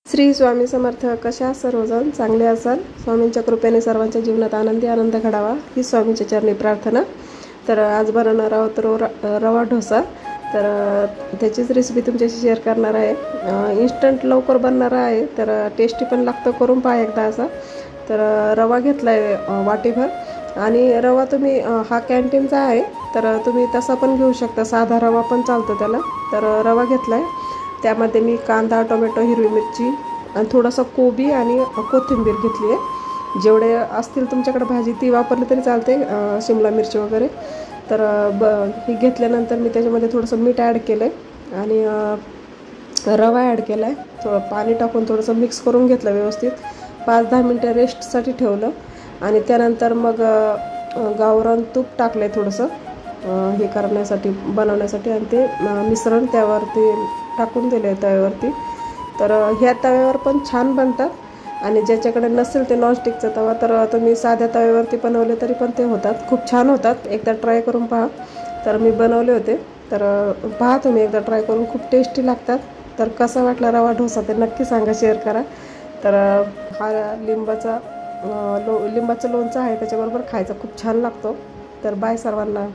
श्री स्वामी समर्थ. कशा सर्वजण चांगले असाल. स्वामींच्या कृपेने सर्वांच्या जीवनात आनंद घडावा ही स्वामींच्या चरणी प्रार्थना. तर आज बनवणार आहोत रवा डोसा. तर त्याचीच रेसिपी तुमच्याशी शेअर करणार आहे. इन्स्टंट लवकर बनणारा आहे, तर टेस्टी पण लागतं. करून पहा एकदा असा. तर रवा घेतला आहे वाटीभर, आणि रवा तुम्ही हा कॅन्टीनचा आहे, तर तुम्ही तसा पण घेऊ शकता. साधा रवा पण चालतो त्याला. तर रवा घेतला आहे, त्यामध्ये मी कांदा, टोमॅटो, हिरवी मिरची आणि थोडासा कोबी आणि कोथिंबीर घेतली आहे. जेवढे असतील तुमच्याकडे भाजी ती वापरली तरी चालते, शिमला मिरची वगैरे. तर ही घेतल्यानंतर मी त्याच्यामध्ये थोडंसं मीठ ॲड केलं आहे आणि रवा ॲड केला आहे. थोडं पाणी टाकून थोडंसं मिक्स करून घेतलं व्यवस्थित. 5-10 मिनटं रेस्टसाठी ठेवलं, आणि त्यानंतर मग गावरान तूप टाकलं आहे थोडंसं हे करण्यासाठी, बनवण्यासाठी, आणि ते मिश्रण त्यावरती टाकून दिले आहे तव्यावरती. तर ह्या तव्यावर पण छान बनतात, आणि ज्याच्याकडे नसेल ते नॉनस्टिकचा तवा, तर तुम्ही साध्या तव्यावरती बनवले तरी पण ते होतात, खूप छान होतात. एकदा ट्राय करून पहा. तर मी बनवले होते, तर पहा तुम्ही एकदा ट्राय करून, खूप टेस्टी लागतात. तर कसा वाटला रवा डोसा ते नक्की सांगा, शेअर करा. तर हा लिंबाचं लोणचं आहे त्याच्याबरोबर खायचा, खूप छान लागतो. तर बाय सर्वांना.